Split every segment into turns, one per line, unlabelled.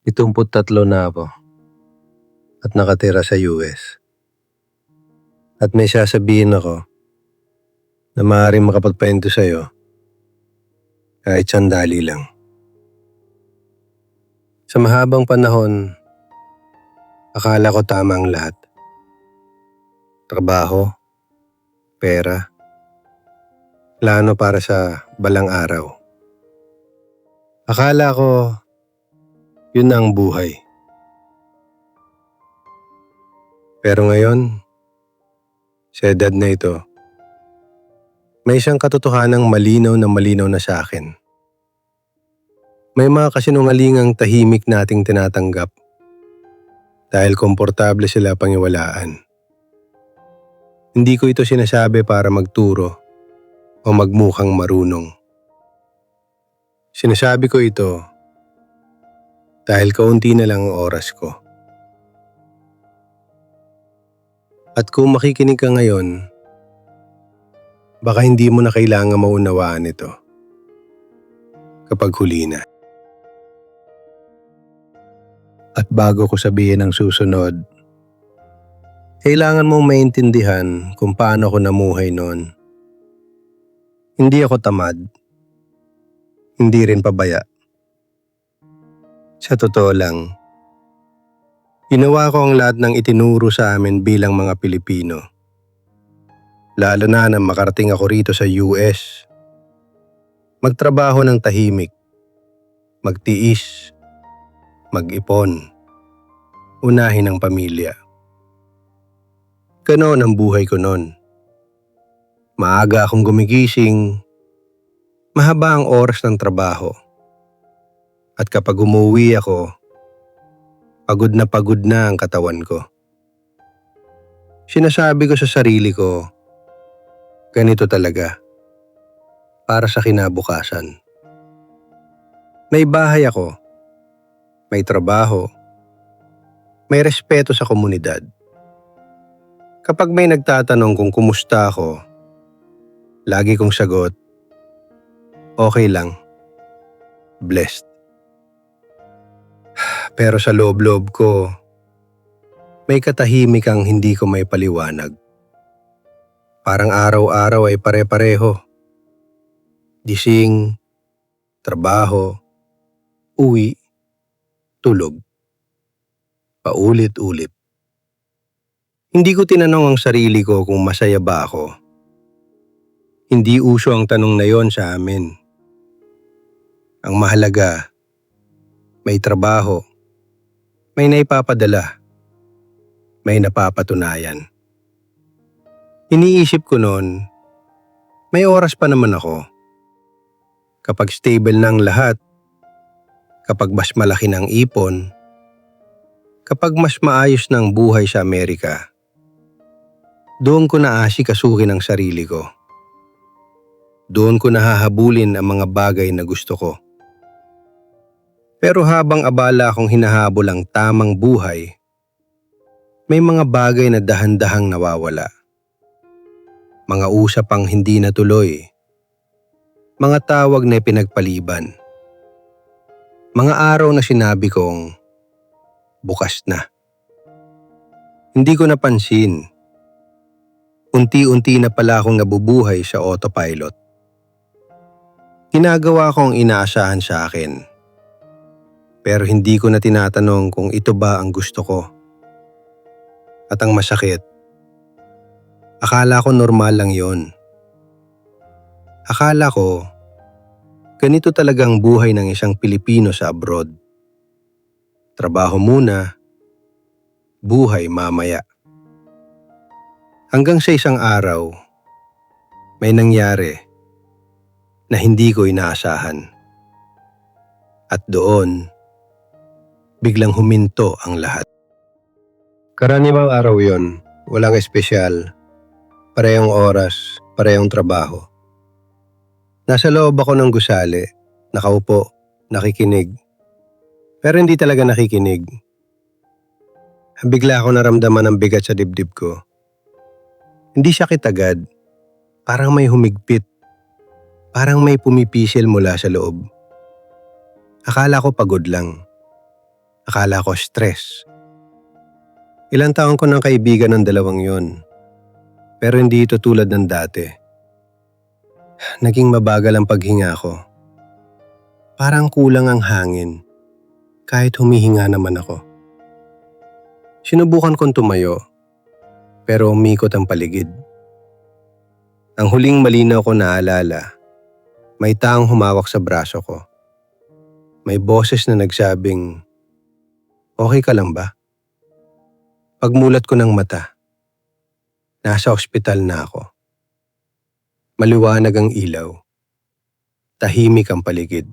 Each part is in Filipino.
tatlo na ako at nakatira sa US. At may sasabihin ako na maaaring makapagpahinto sa'yo kahit sandali lang. Sa mahabang panahon, akala ko tama ang lahat. Trabaho, pera, plano para sa balang araw. Akala ko yun na ang buhay. Pero ngayon, sa edad na ito, may isang katotohanang malinaw na sa akin. May mga kasinungalingang tahimik nating tinatanggap dahil komportable sila pangiwalaan. Hindi ko ito sinasabi para magturo o magmukhang marunong. Sinasabi ko ito dahil kaunti na lang ang oras ko. At kung makikinig ka ngayon, baka hindi mo na kailangan maunawaan ito kapag huli na. At bago ko sabihin ang susunod, kailangan mong maintindihan kung paano ako namuhay noon. Hindi ako tamad, hindi rin pabaya. Sa totoo lang, ginawa ko ang lahat ng itinuro sa amin bilang mga Pilipino. Lalo na makarating ako rito sa US. Magtrabaho ng tahimik, magtiis, mag-ipon, unahin ang pamilya. Ganoon ang buhay ko noon. Maaga akong gumigising, mahaba ang oras ng trabaho. At kapag umuwi ako, pagod na ang katawan ko. Sinasabi ko sa sarili ko, ganito talaga, para sa kinabukasan. May bahay ako, may trabaho, may respeto sa komunidad. Kapag may nagtatanong kung kumusta ako, lagi kong sagot, okay lang, blessed. Pero sa loob-loob ko, may katahimikang hindi ko may paliwanag. Parang araw-araw ay pare-pareho. Gising, trabaho, uwi, tulog. Paulit-ulit. Hindi ko tinanong ang sarili ko kung masaya ba ako. Hindi uso ang tanong na yon sa amin. Ang mahalaga, may trabaho, may naipapadala, may napapatunayan. Iniisip ko noon, may oras pa naman ako. Kapag stable na ang lahat, kapag mas malaki ng ipon, kapag mas maayos ng buhay sa Amerika, doon ko naasikasuhin ang sarili ko. Doon ko nahahabulin ang mga bagay na gusto ko. Pero habang abala akong hinahabol ang tamang buhay, may mga bagay na dahan-dahang nawawala. Mga usapang hindi natuloy. Mga tawag na pinagpaliban. Mga araw na sinabi kong, bukas na. Hindi ko napansin. Unti-unti na pala akong nabubuhay sa autopilot. Ginagawa ko ang inaasahan sa akin. Pero hindi ko na tinatanong kung ito ba ang gusto ko. At ang masakit, akala ko normal lang yon. Akala ko, ganito talagang buhay ng isang Pilipino sa abroad. Trabaho muna, buhay mamaya. Hanggang sa isang araw, may nangyari na hindi ko inaasahan. At doon, biglang huminto ang lahat. Karaniwang araw yon, walang espesyal, parehong oras, parehong trabaho. Nasa loob ako ng gusali, nakaupo, nakikinig. Pero hindi talaga nakikinig. Bigla ako naramdaman ang bigat sa dibdib ko. Hindi sakit agad, parang may humigpit, parang may pumipisil mula sa loob. Akala ko pagod lang. Akala ko stress. Ilang taon ko ng kaibigan ng dalawang yon, pero hindi ito tulad ng dati. Naging mabagal ang paghinga ko. Parang kulang ang hangin, kahit humihinga naman ako. Sinubukan kong tumayo, pero umikot ang paligid. Ang huling malinaw ko naalala, may taong humawak sa braso ko. May boses na nagsabing, "Okay ka lang ba?" Pagmulat ko ng mata, nasa ospital na ako. Maliwanag ang ilaw. Tahimik ang paligid.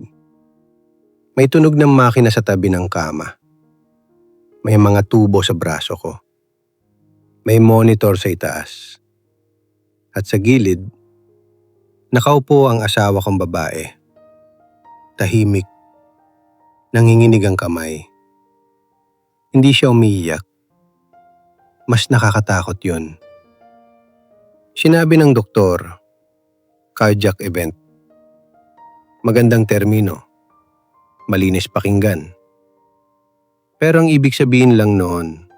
May tunog ng makina sa tabi ng kama. May mga tubo sa braso ko. May monitor sa itaas. At sa gilid, nakaupo ang asawa kong babae. Tahimik. Nanginginig ang kamay. Hindi siya umiiyak. Mas nakakatakot yun. Sinabi ng doktor, cardiac event. Magandang termino. Malinis pakinggan. Pero ang ibig sabihin lang noon,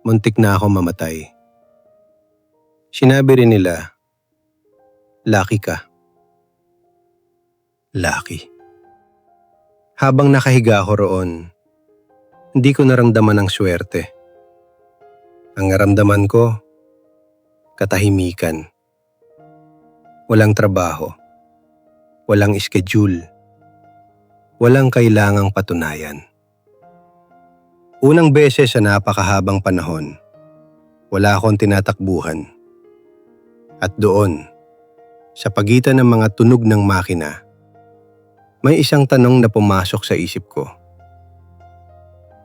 muntik na ako mamatay. Sinabi rin nila, lucky ka. Lucky. Habang nakahiga ako roon, hindi ko naramdaman ang swerte. Ang naramdaman ko, katahimikan. Walang trabaho. Walang schedule. Walang kailangang patunayan. Unang beses sa napakahabang panahon, wala akong tinatakbuhan. At doon, sa pagitan ng mga tunog ng makina, may isang tanong na pumasok sa isip ko.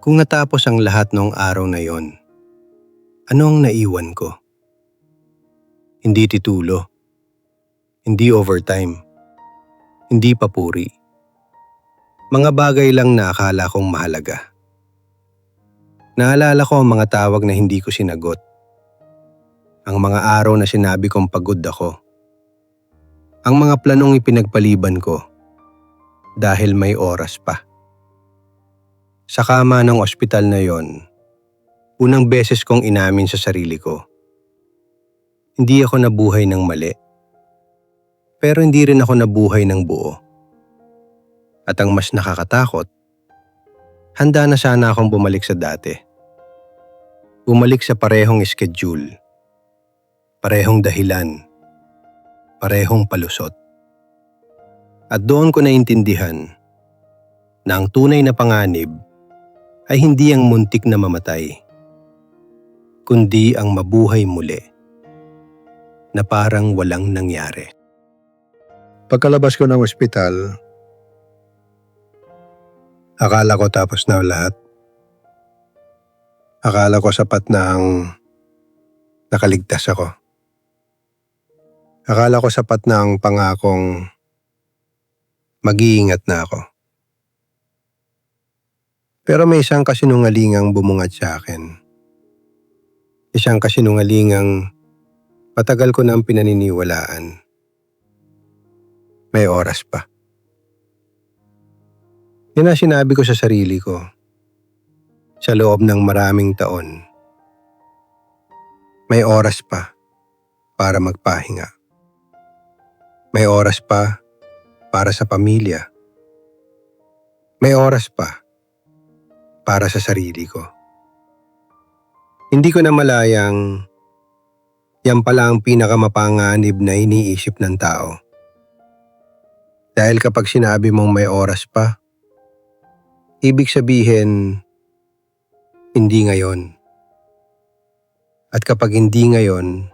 Kung natapos ang lahat noong araw na yon, ano ang naiwan ko? Hindi titulo. Hindi overtime. Hindi papuri. Mga bagay lang na akala kong mahalaga. Naalala ko ang mga tawag na hindi ko sinagot. Ang mga araw na sinabi kong pagod ako. Ang mga planong ipinagpaliban ko dahil may oras pa. Sa kama ng ospital na yon, unang beses kong inamin sa sarili ko. Hindi ako nabuhay ng mali. Pero hindi rin ako nabuhay ng buo. At ang mas nakakatakot, handa na sana akong bumalik sa dati. Bumalik sa parehong schedule, parehong dahilan, parehong palusot. At doon ko naintindihan na ang tunay na panganib ay hindi ang muntik na mamatay, kundi ang mabuhay muli na parang walang nangyari. Pagkalabas ko ng ospital, akala ko tapos na lahat. Akala ko sapat na ang nakaligtas ako. Akala ko sapat na ang pangakong mag-iingat na ako. Pero may isang kasinungalingang bumungad sa akin. Isang kasinungalingang matagal ko nang pinaniniwalaan. May oras pa. Yan ang sinabi ko sa sarili ko. Sa loob ng maraming taon, may oras pa para magpahinga. May oras pa para sa pamilya. May oras pa para sa sarili ko. Hindi ko na malayang yan pala ang pinakamapanganib na iniisip ng tao. Dahil kapag sinabi mong may oras pa, ibig sabihin, hindi ngayon. At kapag hindi ngayon,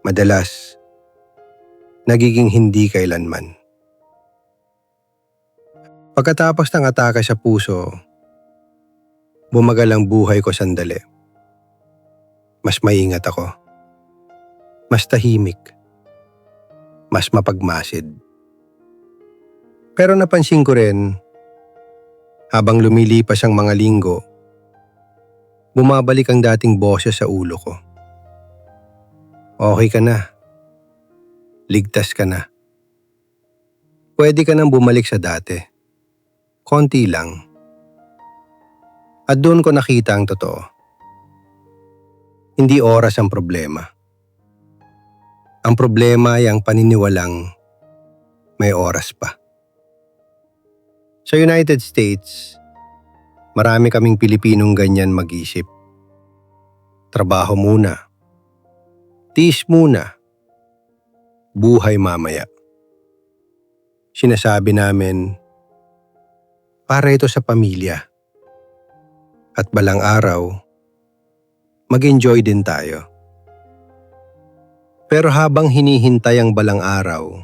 madalas, nagiging hindi kailanman. Pagkatapos ng atake sa puso, bumagal ang buhay ko sandali. Mas maingat ako. Mas tahimik. Mas mapagmasid. Pero napansin ko rin, habang lumilipas ang mga linggo, bumabalik ang dating boses sa ulo ko. Okay ka na. Ligtas ka na. Pwede ka nang bumalik sa dati. Konti lang. At doon ko nakita ang totoo. Hindi oras ang problema. Ang problema ay ang paniniwalang may oras pa. Sa United States, marami kaming Pilipinong ganyan mag-isip. Trabaho muna. Tiis muna. Buhay mamaya. Sinasabi namin, para ito sa pamilya. At balang araw, mag-enjoy din tayo. Pero habang hinihintay ang balang araw,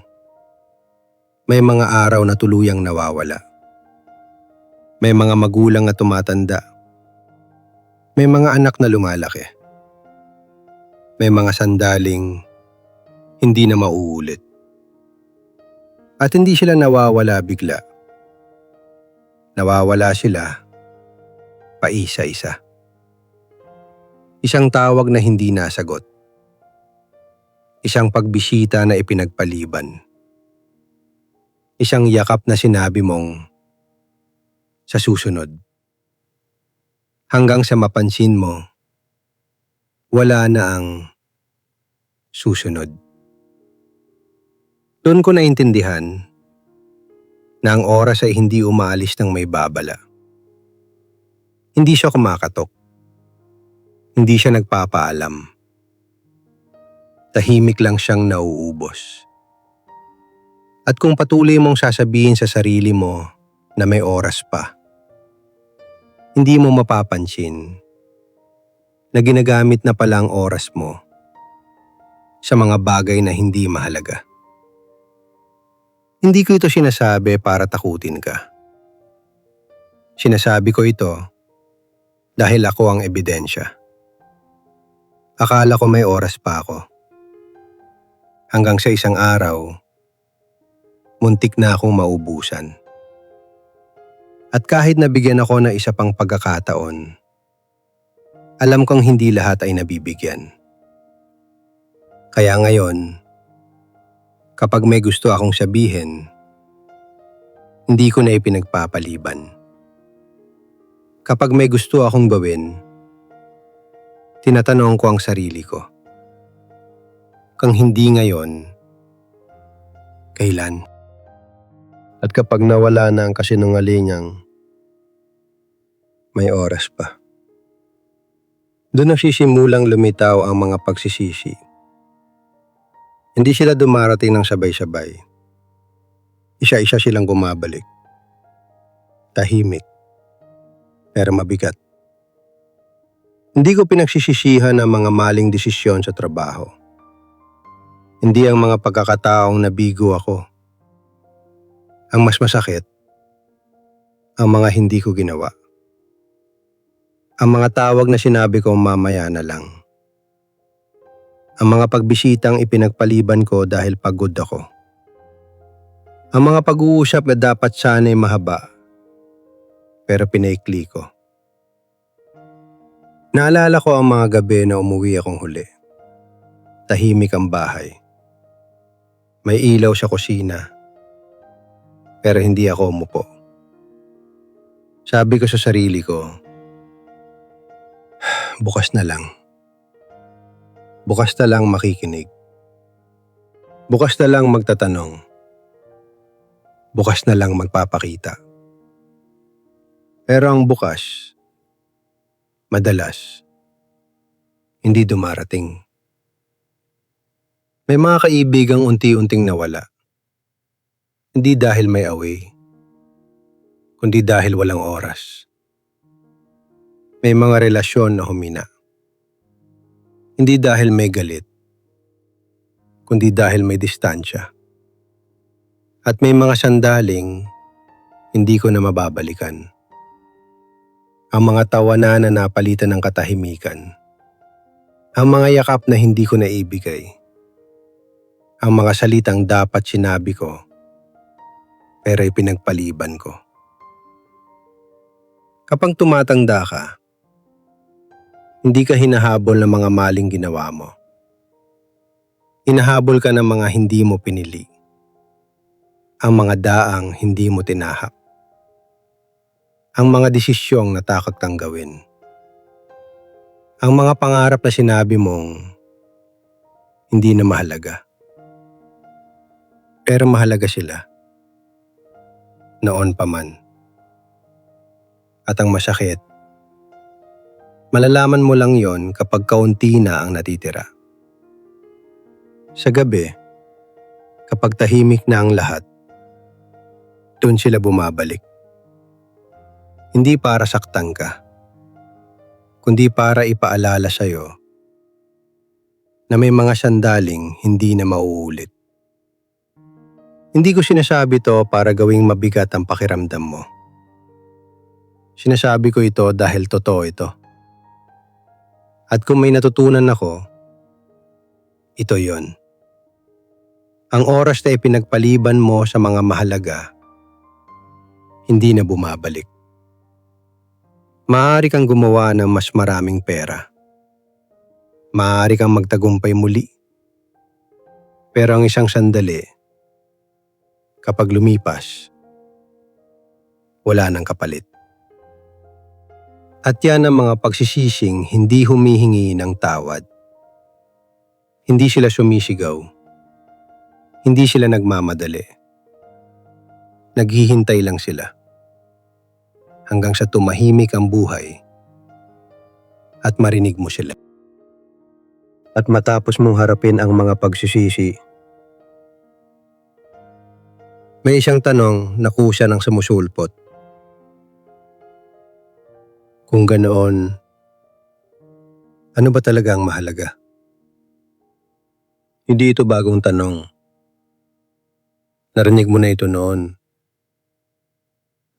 may mga araw na tuluyang nawawala. May mga magulang na tumatanda. May mga anak na lumalaki. May mga sandaling hindi na mauulit. At hindi sila nawawala bigla. Nawawala sila paisa-isa. Isang tawag na hindi nasagot. Isang pagbisita na ipinagpaliban. Isang yakap na sinabi mong sa susunod. Hanggang sa mapansin mo, wala na ang susunod. Doon ko naintindihan na ang oras ay hindi umaalis ng may babala. Hindi siya kumakatok. Hindi siya nagpapaalam. Tahimik lang siyang nauubos. At kung patuloy mong sasabihin sa sarili mo na may oras pa, hindi mo mapapansin na ginagamit na pala ang oras mo sa mga bagay na hindi mahalaga. Hindi ko ito sinasabi para takutin ka. Sinasabi ko ito dahil ako ang ebidensya. Akala ko may oras pa ako. Hanggang sa isang araw, muntik na akong maubusan. At kahit nabigyan ako ng isa pang pagkakataon, alam kong hindi lahat ay nabibigyan. Kaya ngayon, kapag may gusto akong sabihin, hindi ko na ipinagpapaliban. Kapag may gusto akong gawin, tinatanong ko ang sarili ko. Kung hindi ngayon, kailan? At kapag nawala na ang kasinungalingang, may oras pa. Doon nagsisimulang lumitaw ang mga pagsisisi. Hindi sila dumarating ng sabay-sabay. Isa-isa silang bumabalik. Tahimik, pero mabigat. Hindi ko pinagsisisihan ang mga maling desisyon sa trabaho. Hindi ang mga pagkakataong nabigo ako. Ang mas masakit, ang mga hindi ko ginawa. Ang mga tawag na sinabi ko mamaya na lang. Ang mga pagbisitang ipinagpaliban ko dahil pagod ako. Ang mga pag-uusap na dapat sana'y mahaba, pero pinaikli ko. Naalala ko ang mga gabi na umuwi akong huli. Tahimik ang bahay. May ilaw sa kusina, pero hindi ako umupo. Sabi ko sa sarili ko, bukas na lang. Bukas na lang makikinig. Bukas na lang magtatanong. Bukas na lang magpapakita. Pero ang bukas, madalas, hindi dumarating. May mga kaibigang unti-unting nawala. Hindi dahil may away, kundi dahil walang oras. May mga relasyon na humina. Hindi dahil may galit, kundi dahil may distansya. At may mga sandaling hindi ko na mababalikan. Ang mga tawanan na napalitan ng katahimikan. Ang mga yakap na hindi ko naibigay. Ang mga salitang dapat sinabi ko, pero ipinagpaliban ko. Kapag tumatanda ka, hindi ka hinahabol ng mga maling ginawa mo. Hinahabol ka ng mga hindi mo pinili. Ang mga daang hindi mo tinahak. ang mga desisyong natakot kang gawin. Ang mga pangarap na sinabi mong hindi na mahalaga. Pero mahalaga sila. Noon pa man. At ang masakit, malalaman mo lang yon kapag kaunti na ang natitira. Sa gabi, kapag tahimik na ang lahat, doon sila bumabalik. Hindi para saktan ka, kundi para ipaalala sa'yo na may mga sandaling hindi na mauulit. Hindi ko sinasabi to para gawing mabigat ang pakiramdam mo. Sinasabi ko ito dahil totoo ito. At kung may natutunan ako, ito yon. Ang oras na ipinagpaliban mo sa mga mahalaga, hindi na bumabalik. Maaari kang gumawa ng mas maraming pera. Maaari kang magtagumpay muli. Pero ang isang sandali, kapag lumipas, wala nang kapalit. At yan ang mga pagsisising hindi humihingi ng tawad. Hindi sila sumisigaw. Hindi sila nagmamadali. Naghihintay lang sila. Hanggang sa tumahimik ang buhay at marinig mo sila. At matapos mong harapin ang mga pagsisisi, may isang tanong na kusa ng sumusulpot. Kung ganoon, ano ba talaga ang mahalaga? Hindi ito bagong tanong. Narinig mo na ito noon.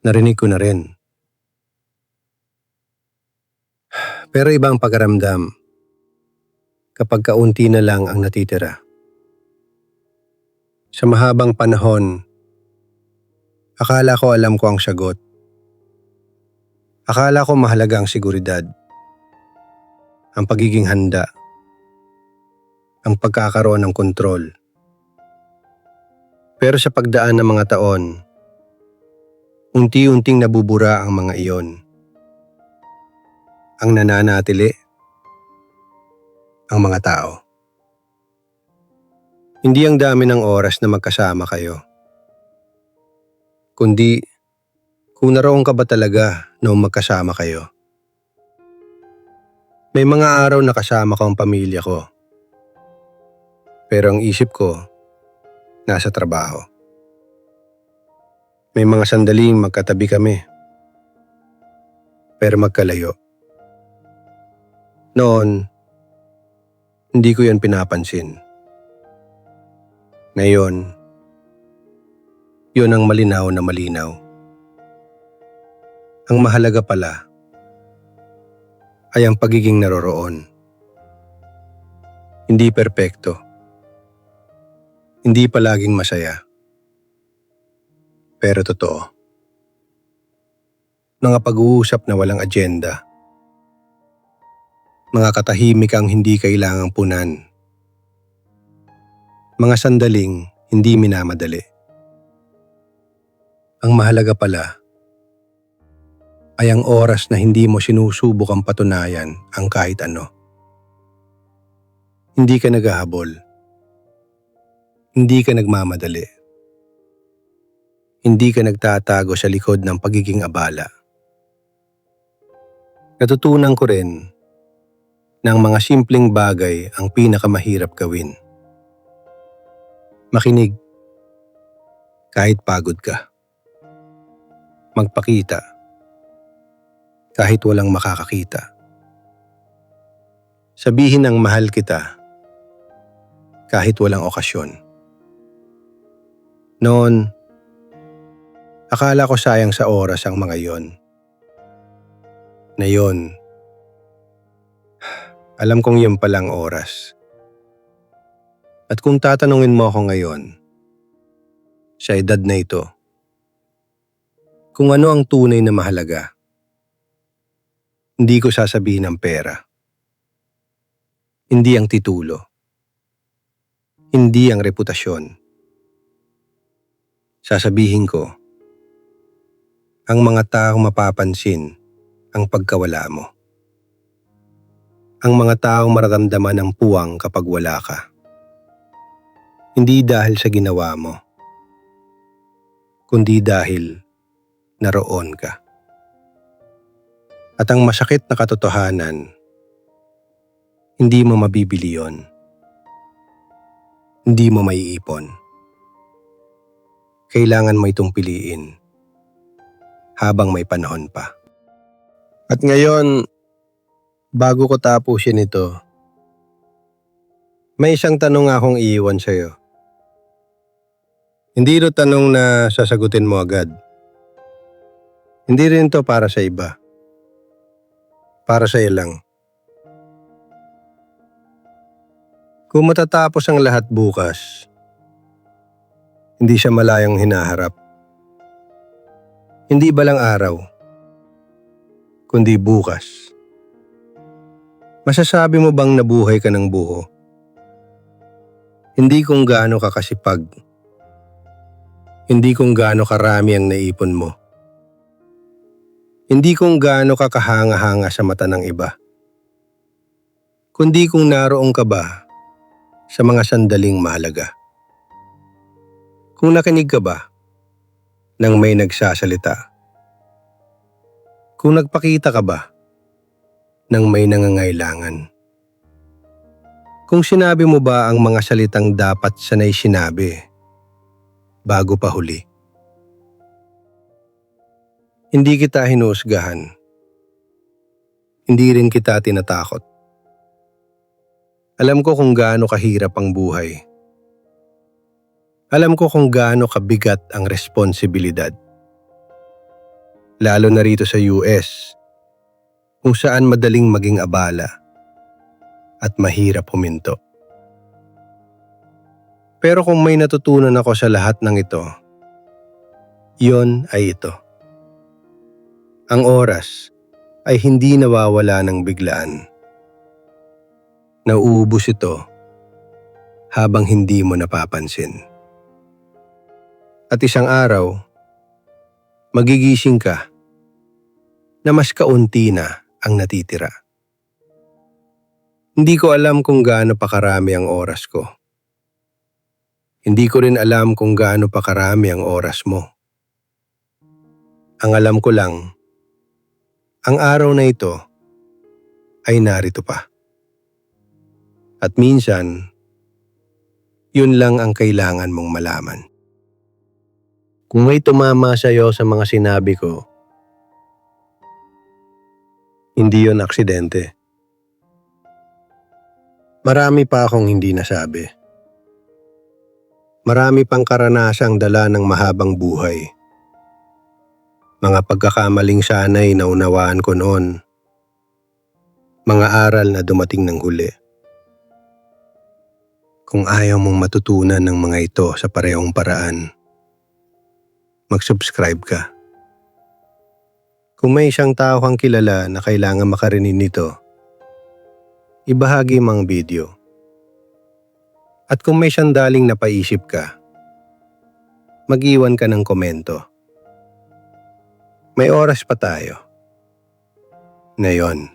Narinig ko na rin. Pero ibang pakiramdam kapag kaunti na lang ang natitira. Sa mahabang panahon, akala ko alam ko ang sagot. Akala ko mahalaga ang seguridad, ang pagiging handa, ang pagkakaroon ng kontrol. Pero sa pagdaan ng mga taon, unti-unting nabubura ang mga iyon. Ang nananatili, ang mga tao. Hindi ang dami ng oras na magkasama kayo, kundi kung naroon ka ba talaga noong magkasama kayo. May mga araw na kasama ko ang pamilya ko, pero ang isip ko nasa trabaho. May mga sandaling magkatabi kami, pero magkalayo. Noon, hindi ko yan pinapansin. Ngayon, yun ang malinaw na malinaw. Ang mahalaga pala ay ang pagiging naroroon. Hindi perpekto. Hindi palaging masaya. Pero totoo. Mga pag-uusap na walang agenda. Mga katahimikang hindi kailangang punan. Mga sandaling hindi minamadali. Ang mahalaga pala ay ang oras na hindi mo sinusubok ang patunayan ang kahit ano. Hindi ka naghahabol. Hindi ka nagmamadali. Hindi ka nagtatago sa likod ng pagiging abala. Natutunan ko rin na ang mga simpleng bagay ang pinakamahirap gawin. Makinig kahit pagod ka. Magpakita kahit walang makakakita. Sabihin ng mahal kita kahit walang okasyon. Noon, akala ko sayang sa oras ang mga yon. Na yon, alam kong yun palang oras. At kung tatanungin mo ako ngayon, sa edad na ito, kung ano ang tunay na mahalaga, hindi ko sasabihin ang pera. Hindi ang titulo. Hindi ang reputasyon. Sasabihin ko, Ang mga taong mapapansin ang pagkawala mo. Ang mga taong mararamdaman ng puwang kapag wala ka. Hindi dahil sa ginawa mo, kundi dahil naroon ka. At ang masakit na katotohanan, hindi mo mabibili yon. Hindi mo maiipon. Kailangan mo itong piliin habang may panahon pa. At ngayon, bago ko tapusin ito, may isang tanong akong iiwan sa'yo. Hindi ito tanong na sasagutin mo agad. Hindi rin to para sa iba. Para sa'yo lang. Kung matatapos ang lahat bukas, hindi siya malayang hinaharap. Hindi balang araw, kundi bukas. Masasabi mo bang nabuhay ka ng buo? Hindi kung gaano ka kasipag. Hindi kung gaano karami ang naipon mo. Hindi kung gaano ka kahanga-hanga sa mata ng iba. Kundi kung naroon ka ba sa mga sandaling mahalaga. Kung nakinig ka ba nang may nagsasalita? Kung nagpakita ka ba nang may nangangailangan? Kung sinabi mo ba ang mga salitang dapat sanay sinabi bago pa huli? Hindi kita hinuhusgahan. Hindi rin kita tinatakot. Alam ko kung gaano kahirap ang buhay. Alam ko kung gaano kabigat ang responsibilidad. Lalo na rito sa US, kung saan madaling maging abala at mahirap huminto. Pero kung may natutunan ako sa lahat ng ito, iyon ay ito. Ang oras ay hindi nawawala ng biglaan. Nauubos ito habang hindi mo napapansin. At isang araw, magigising ka na mas kaunti na ang natitira. Hindi ko alam kung gaano pa karami ang oras ko. Hindi ko rin alam kung gaano pa karami ang oras mo. Ang alam ko lang, ang araw na ito ay narito pa. At minsan, yun lang ang kailangan mong malaman. Kung may tumama sa'yo sa mga sinabi ko, hindi yun aksidente. Marami pa akong hindi nasabi. Marami pang karanasang dala ng mahabang buhay. Mga pagkakamaling sanay na unawaan ko noon. Mga aral na dumating ng huli. Kung ayaw mong matutunan ng mga ito sa parehong paraan, mag-subscribe ka. Kung may isang tao kang kilala na kailangan makarinig nito, ibahagi mo ang video. At kung may sandaling napaisip ka, mag-iwan ka ng komento. May oras pa tayo. Ngayon.